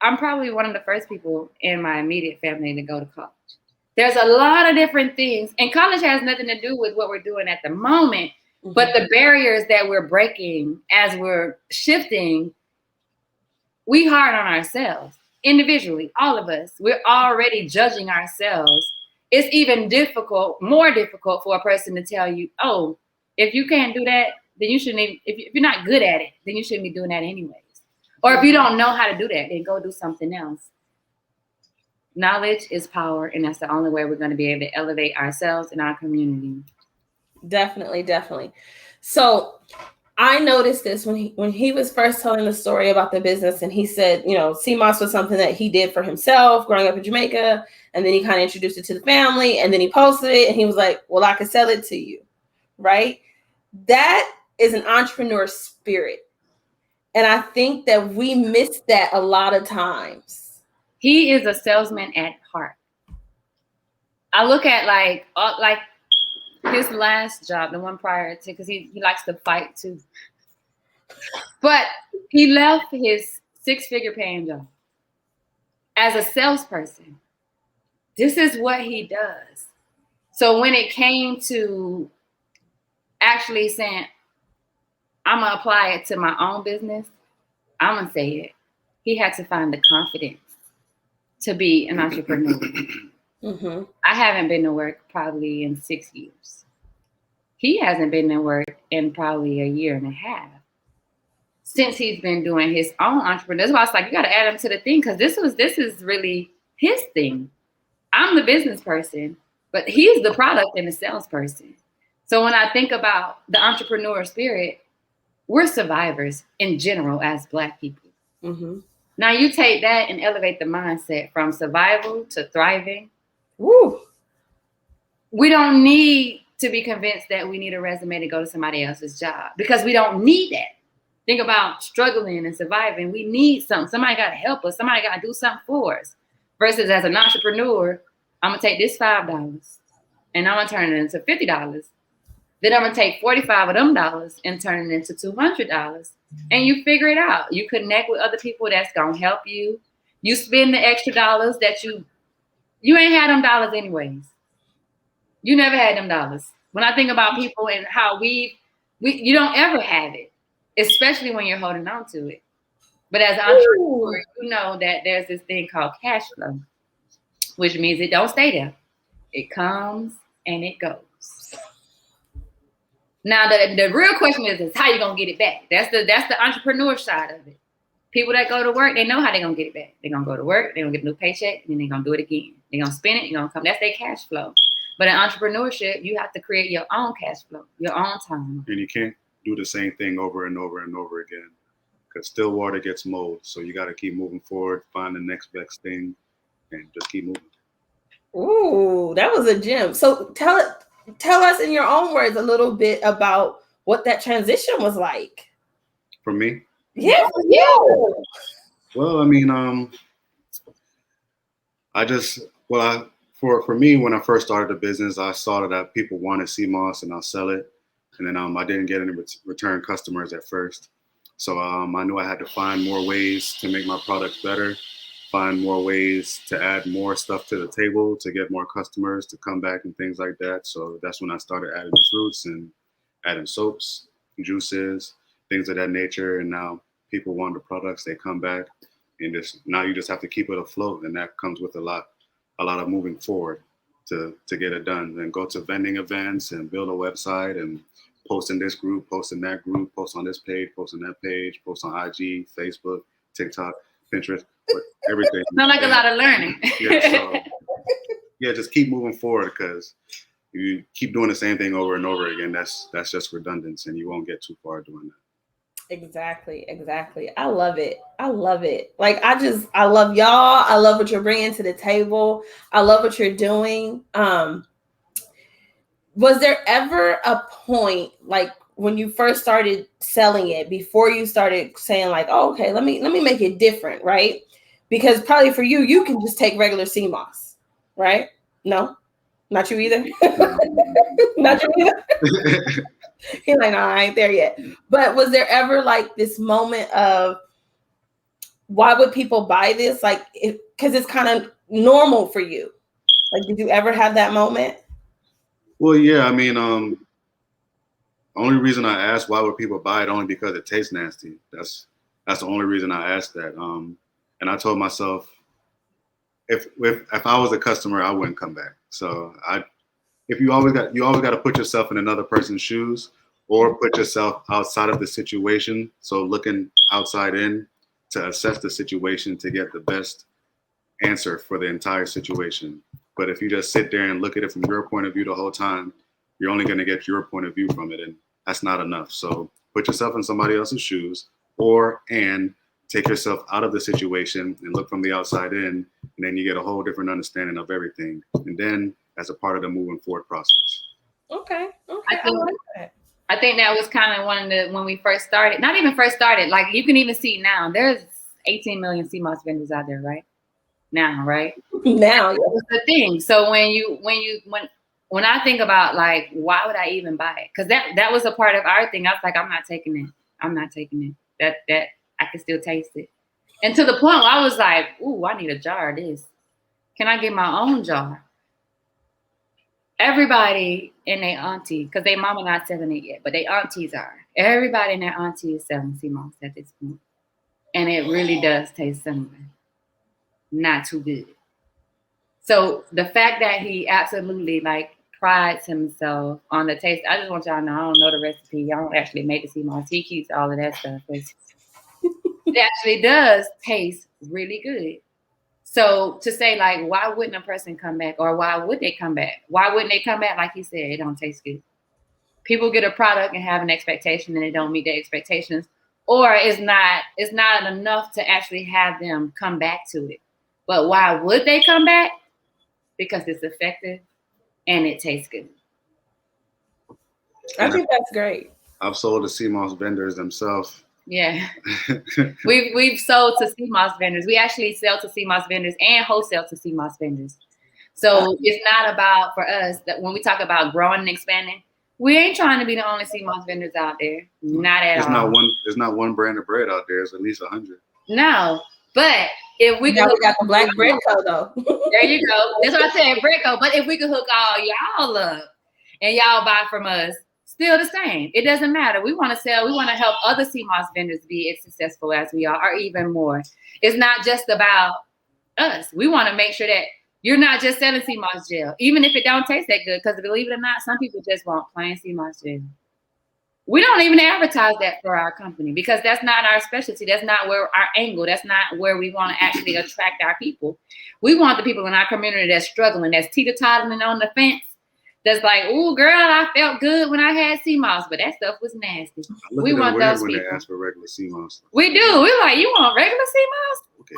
I'm probably one of the first people in my immediate family to go to college. There's a lot of different things, and college has nothing to do with what we're doing at the moment, but the barriers that we're breaking as we're shifting, we hard on ourselves individually, all of us. We're already judging ourselves. It's even more difficult for a person to tell you, oh, if you can't do that, then you shouldn't even, if you're not good at it, then you shouldn't be doing that anyways. Or if you don't know how to do that, then go do something else. Knowledge is power, and that's the only way we're going to be able to elevate ourselves and our community. Definitely. So I noticed this when he was first telling the story about the business, and he said, CMOS was something that he did for himself growing up in Jamaica, and then he kind of introduced it to the family, and then he posted it, and he was like, well, I could sell it to you, right? That is an entrepreneur spirit. And I think that we miss that a lot of times. He is a salesman at heart. I look at like his last job, the one prior to, because he likes to fight too. But he left his 6-figure paying job as a salesperson. This is what he does. So when it came to actually saying, I'm going to apply it to my own business, I'm going to say it. He had to find the confidence to be an entrepreneur. I haven't been to work probably in 6 years. He hasn't been to work in probably a year and a half since he's been doing his own entrepreneur. That's why I was like, you got to add him to the thing, because this is really his thing. I'm the business person, but he's the product and the salesperson. So when I think about the entrepreneur spirit, we're survivors in general as Black people. Now you take that and elevate the mindset from survival to thriving. Woo! We don't need to be convinced that we need a resume to go to somebody else's job, because we don't need that. Think about struggling and surviving. We need something. Somebody got to help us. Somebody got to do something for us. Versus as an entrepreneur, I'm going to take this $5 and I'm going to turn it into $50. Then I'm going to take 45 of them dollars and turn it into $200. And you figure it out. You connect with other people that's going to help you. You spend the extra dollars that you ain't had them dollars anyways. You never had them dollars. When I think about people and how you don't ever have it, especially when you're holding on to it. But as an entrepreneur, you know that there's this thing called cash flow, which means it don't stay there. It comes and it goes. Now the real question is how you gonna get it back? That's the entrepreneur side of it. People that go to work, they know how they're gonna get it back. They're gonna go to work, they're gonna get a new paycheck, and then they're gonna do it again. They're gonna spend it, they're gonna come. That's their cash flow. But in entrepreneurship, you have to create your own cash flow, your own time. And you can't do the same thing over and over and over again, because still water gets mold. So you got to keep moving forward, find the next best thing, and just keep moving. Ooh, that was a gem. So tell us in your own words a little bit about what that transition was like. For me? Yeah. Well, I mean, for me, when I first started the business, I saw that people wanted sea moss, and I'll sell it. And then I didn't get any return customers at first. So I knew I had to find more ways to make my products better, find more ways to add more stuff to the table to get more customers to come back and things like that. So that's when I started adding fruits and adding soaps, juices, things of that nature. And now people want the products, they come back, and now you just have to keep it afloat. And that comes with a lot of moving forward to get it done, and go to vending events and build a website and post in this group, post in that group, post on this page, post on that page, post on IG, Facebook, TikTok, Pinterest, everything. Not like a lot of learning. Just keep moving forward, because you keep doing the same thing over and over again. That's just redundant, and you won't get too far doing that. Exactly. I love it. Like, I love y'all. I love what you're bringing to the table. I love what you're doing. Was there ever a point, like when you first started selling it, before you started saying like, oh, okay, let me make it different, right? Because probably for you can just take regular sea moss, right? No, not you either. Not you either. He's like, no, I ain't there yet. But was there ever like this moment of, why would people buy this? Like, because it's kind of normal for you. Like, did you ever have that moment? Well, yeah, I mean, only reason I asked why would people buy it, only because it tastes nasty. That's the only reason I asked that. And I told myself, if I was a customer, I wouldn't come back. So you always got to put yourself in another person's shoes, or put yourself outside of the situation. So looking outside in to assess the situation to get the best answer for the entire situation. But if you just sit there and look at it from your point of view the whole time, you're only going to get your point of view from it, and that's not enough. So put yourself in somebody else's shoes, and take yourself out of the situation and look from the outside in, and then you get a whole different understanding of everything. And then as a part of the moving forward process. Okay. I think that was kind of when we first started, not even first started, like you can even see now, there's 18 million sea moss vendors out there, right? Now, right? Now, yeah. That's the thing. So when I think about like, why would I even buy it? Because that was a part of our thing. I was like, I'm not taking it. That I can still taste it. And to the point where I was like, ooh, I need a jar of this. Can I get my own jar? Everybody and their auntie, because their mama not selling it yet, but their aunties are. Everybody and their auntie is selling sea moss at this point. And it really does taste similar. Not too good. So the fact that he absolutely like prides himself on the taste, I just want y'all to know, I don't know the recipe. I don't actually make the sea moss. He keeps all of that stuff. It actually does taste really good. So to say like, why wouldn't a person come back, or why would they come back? Why wouldn't they come back? Like he said, it don't taste good. People get a product and have an expectation and it don't meet their expectations, or it's not enough to actually have them come back to it. But why would they come back? Because it's effective and it tastes good. I think that's great. I've sold to sea moss vendors themselves. Yeah. We've sold to sea moss vendors. We actually sell to sea moss vendors and wholesale to sea moss vendors. So it's not about, for us, that when we talk about growing and expanding, we ain't trying to be the only sea moss vendors out there. Not at all. There's not one brand of bread out there. It's at least 100. No, but If we now could we got the black bread co though. there you go. That's what I said, Breco. But if we could hook all y'all up and y'all buy from us, still the same. It doesn't matter. We want to sell. We want to help other CMOS vendors be as successful as we are, or even more. It's not just about us. We want to make sure that you're not just selling CMOS gel, even if it don't taste that good. Because believe it or not, some people just want plain CMOS gel. We don't even advertise that for our company because that's not our specialty. That's not where our angle. That's not where we want to actually attract our people. We want the people in our community that's struggling, that's teeter-tottering on the fence, that's like, "Ooh, girl, I felt good when I had CMOS, but that stuff was nasty." We want those when people. they ask for regular CMOS. We do. We're like, "You want regular CMOS?" Okay.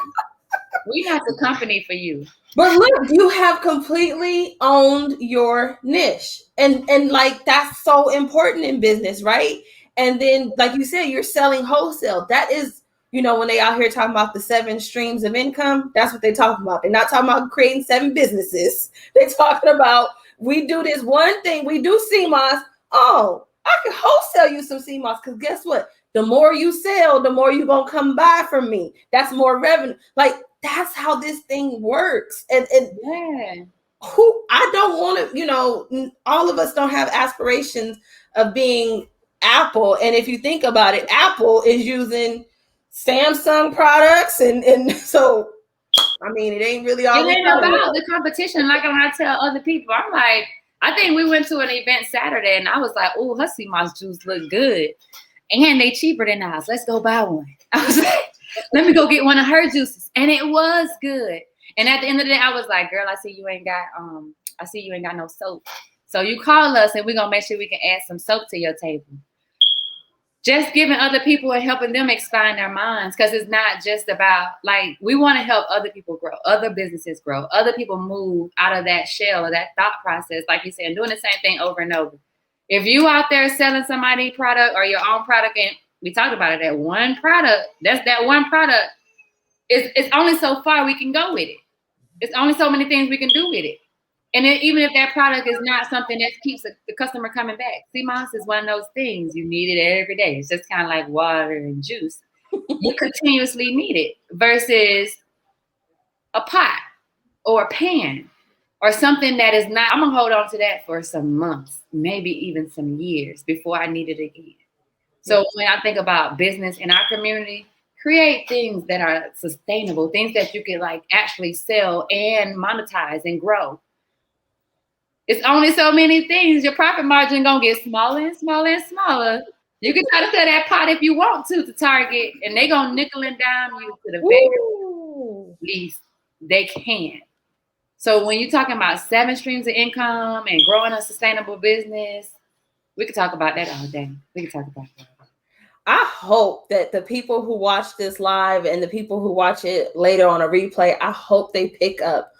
We not the company for you. But look, you have completely owned your niche. And like that's so important in business, right? And then, like you said, you're selling wholesale. That is, when they out here talking about the 7 streams of income, that's what they're talking about. They're not talking about creating 7 businesses. They're talking about, we do this one thing, we do CMOS. Oh, I can wholesale you some CMOS because guess what? The more you sell, the more you're going to come buy from me. That's more revenue. Like, that's how this thing works. And yeah. I don't want to, all of us don't have aspirations of being Apple. And if you think about it, Apple is using Samsung products. And so, I mean, it ain't really all. It ain't about the competition. Like when I tell other people, I'm like, I think we went to an event Saturday and I was like, "Oh, her CMOS juice look good. And they cheaper than ours. Let's go buy one." I was like, "Let me go get one of her juices." And it was good. And at the end of the day, I was like, "Girl, I see you ain't got no soap. So you call us and we're gonna make sure we can add some soap to your table." Just giving other people and helping them expand their minds, because it's not just about, like, we want to help other people grow, other businesses grow, other people move out of that shell or that thought process, like you said, doing the same thing over and over. If you out there selling somebody's product or your own product, and we talked about it, that one product, it's only so far we can go with it. It's only so many things we can do with it. And then even if that product is not something that keeps the customer coming back, CMOS is one of those things. You need it every day. It's just kind of like water and juice. You continuously need it versus a pot or a pan or something that is not. I'm going to hold on to that for some months, maybe even some years before I need it again. So when I think about business in our community, create things that are sustainable, things that you can like actually sell and monetize and grow. It's only so many things. Your profit margin gonna get smaller and smaller and smaller. You can try to sell that pot if you want to Target, and they gonna nickel and dime you to the very least they can. So when you're talking about 7 streams of income and growing a sustainable business, we could talk about that all day. We could talk about that. I hope that the people who watch this live and the people who watch it later on a replay, I hope they pick up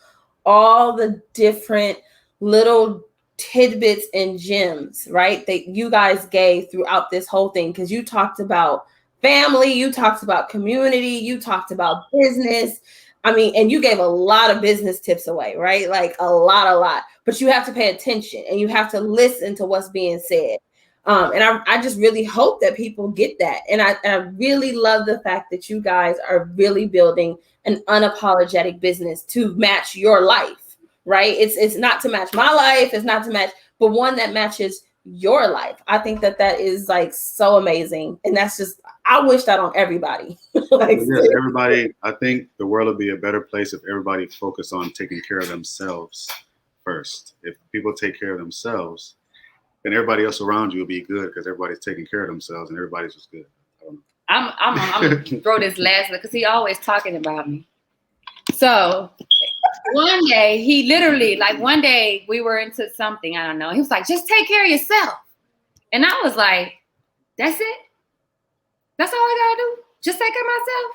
all the different little tidbits and gems, right, that you guys gave throughout this whole thing. Because you talked about family, you talked about community, you talked about business. I mean, and you gave a lot of business tips away, right? Like a lot. But you have to pay attention and you have to listen to what's being said. And I just really hope that people get that. And I really love the fact that you guys are really building an unapologetic business to match your life. Right? It's not to match my life. It's not to match, but one that matches your life. I think that is like so amazing. And that's just, I wish that on everybody. Like, yes, everybody, I think the world would be a better place if everybody focused on taking care of themselves first. If people take care of themselves, then everybody else around you will be good because everybody's taking care of themselves and everybody's just good. I'm gonna throw this last because he always talking about me. So one day he literally, like one day we were into something, I don't know. He was like, "Just take care of yourself." And I was like, "That's it? That's all I gotta do? Just take care of myself?"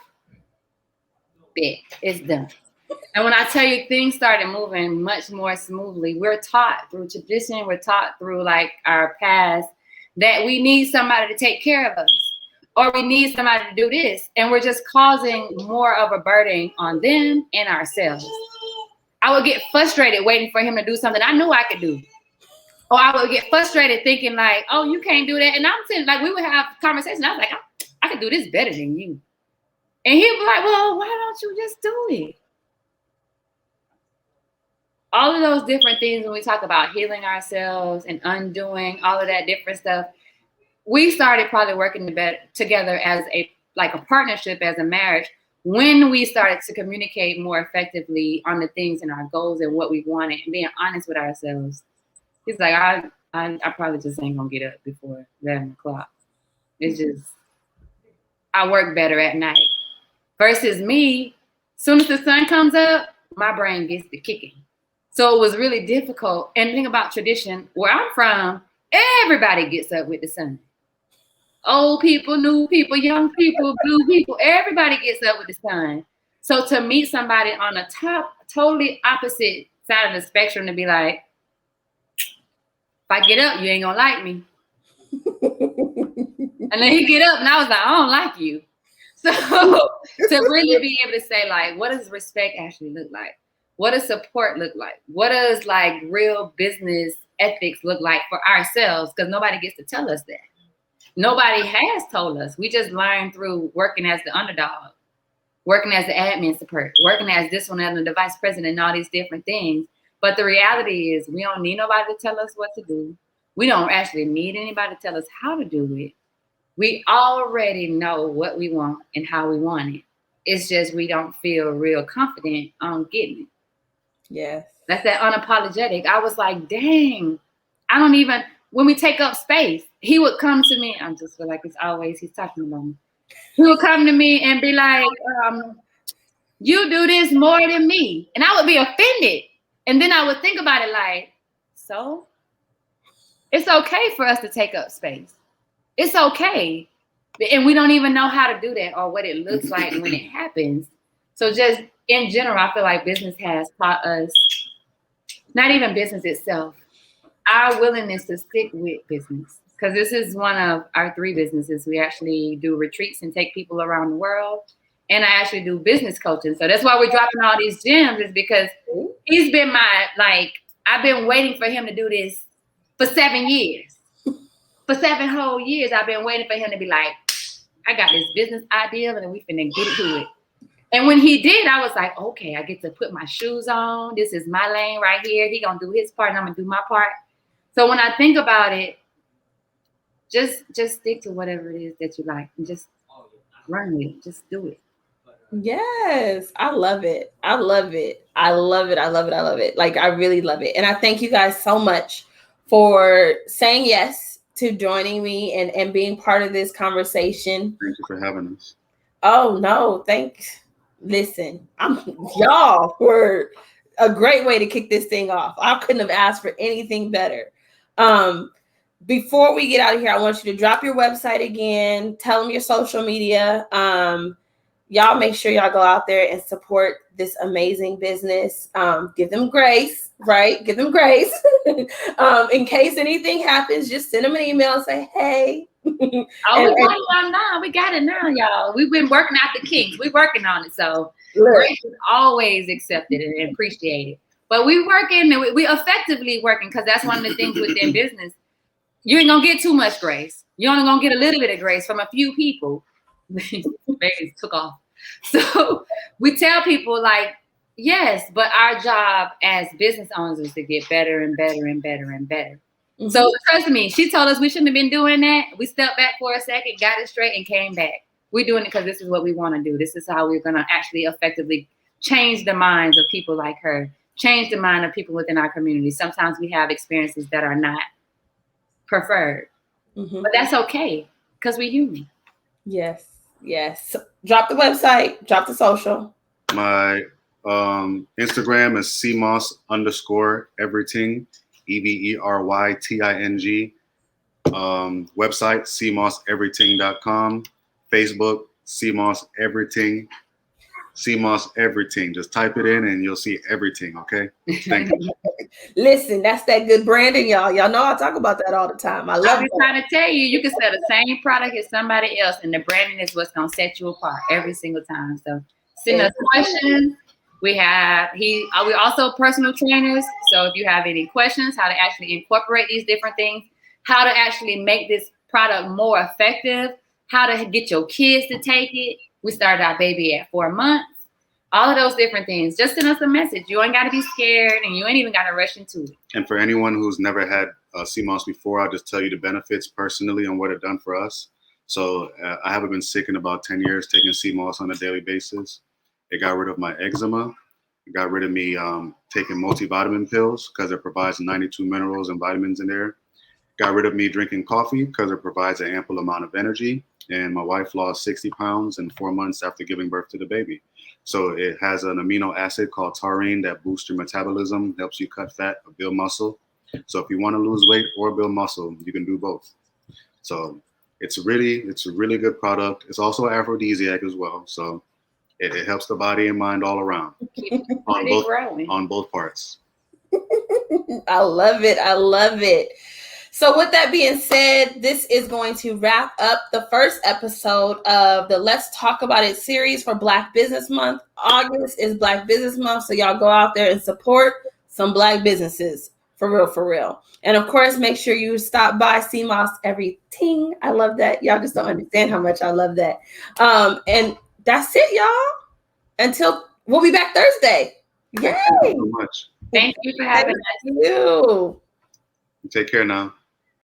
Bet, it's done. And when I tell you things started moving much more smoothly, we're taught through tradition, we're taught through like our past that we need somebody to take care of us, or we need somebody to do this. And we're just causing more of a burden on them and ourselves. I would get frustrated waiting for him to do something I knew I could do. Or I would get frustrated thinking like, "Oh, you can't do that." And I'm saying, like, we would have conversations. I was like, I could do this better than you. And he'd be like, well, why don't you just do it? All of those different things when we talk about healing ourselves and undoing all of that different stuff, we started probably working together as a partnership, as a marriage, when we started to communicate more effectively on the things and our goals and what we wanted and being honest with ourselves. He's like, I probably just ain't gonna get up before 11 o'clock. It's just, I work better at night. Versus me, soon as the sun comes up, my brain gets to kicking. So it was really difficult. And the thing about tradition, where I'm from, everybody gets up with the sun. Old people, new people, young people, blue people, everybody gets up with the sun. So to meet somebody on the totally opposite side of the spectrum to be like, if I get up, you ain't gonna like me. And then he get up and I was like, I don't like you. So to really be able to say, like, what does respect actually look like? What does support look like? What does like real business ethics look like for ourselves? Because nobody gets to tell us that. Nobody has told us. We just learned through working as the underdog, working as the admin support, working as this one as the vice president and all these different things. But the reality is we don't need nobody to tell us what to do. We don't actually need anybody to tell us how to do it. We already know what we want and how we want it. It's just we don't feel real confident on getting it. Yes. That's that unapologetic. I was like, dang, I don't even, when we take up space, he would come to me. I just feel like it's always, he's talking about me. He would come to me and be like, you do this more than me. And I would be offended. And then I would think about it like, so it's okay for us to take up space. It's okay. And we don't even know how to do that or what it looks like when it happens. So just in general, I feel like business has taught us, not even business itself, our willingness to stick with business. Because this is one of our 3 businesses. We actually do retreats and take people around the world. And I actually do business coaching. So that's why we're dropping all these gems, is because he's been I've been waiting for him to do this for 7 years. For 7 whole years, I've been waiting for him to be like, I got this business idea and we finna get to it. And when he did, I was like, okay, I get to put my shoes on. This is my lane right here. He gonna do his part and I'm gonna do my part. So when I think about it, just stick to whatever it is that you like and just run with it. Just do it. Yes, I love it. I love it. I love it. I love it. I love it. Like, I really love it. And I thank you guys so much for saying yes to joining me and being part of this conversation. Thank you for having us. Oh, no, thanks. Listen, y'all were a great way to kick this thing off. I couldn't have asked for anything better. Before we get out of here, I want you to drop your website again. Tell them your social media. Y'all make sure y'all go out there and support this amazing business. Give them grace, right? Give them grace. In case anything happens, just send them an email and say, hey. We got it now, y'all. We've been working out the kinks. We're working on it. So grace is always accepted and appreciated. But we working, and we effectively working, because that's one of the things within business. You ain't gonna get too much grace. You're only gonna get a little bit of grace from a few people. Babies took off. So we tell people, like, yes, but our job as business owners is to get better and better and better and better. Mm-hmm. So trust me, she told us we shouldn't have been doing that. We stepped back for a second, got it straight, and came back. We're doing it because this is what we want to do. This is how we're going to actually effectively change the minds of people like her, change the mind of people within our community. Sometimes we have experiences that are not preferred, but that's okay, because we're human. Yes. Yes. Drop the website, drop the social. My Instagram is CMOS_Everyting, EVERYTING. Website, CMOSEveryting.com. Facebook, CMOS Everyting. CMOS Everyting. Just type it in and you'll see everything, okay? Thank you. Listen, that's that good branding, y'all. Y'all know I talk about that all the time. I love it. I'm trying to tell you, you can sell the same product as somebody else, and the branding is what's going to set you apart every single time. So send us questions. We're also personal trainers. So if you have any questions, how to actually incorporate these different things, how to actually make this product more effective, how to get your kids to take it, We started our baby at 4 months. All of those different things. Just send us a message. You ain't got to be scared, and you ain't even got to rush into it. And for anyone who's never had sea moss before, I'll just tell you the benefits personally and what it done for us. So I haven't been sick in about 10 years taking sea moss on a daily basis. It got rid of my eczema. It got rid of me taking multivitamin pills because it provides 92 minerals and vitamins in there. Got rid of me drinking coffee because it provides an ample amount of energy. And my wife lost 60 pounds in 4 months after giving birth to the baby. So it has an amino acid called taurine that boosts your metabolism, helps you cut fat or build muscle. So if you want to lose weight or build muscle, you can do both. So it's a really good product. It's also an aphrodisiac as well. So it helps the body and mind all around on both parts. I love it. I love it. So with that being said, this is going to wrap up the first episode of the Let's Talk About It series for Black Business Month. August is Black Business Month, so y'all go out there and support some Black businesses. For real, for real. And of course, make sure you stop by CMOS Every-Ting. I love that. Y'all just don't understand how much I love that. And that's it, y'all. Until we'll be back Thursday. Yay! Thank you so much. Thank you for having us. Thank you. Take care now.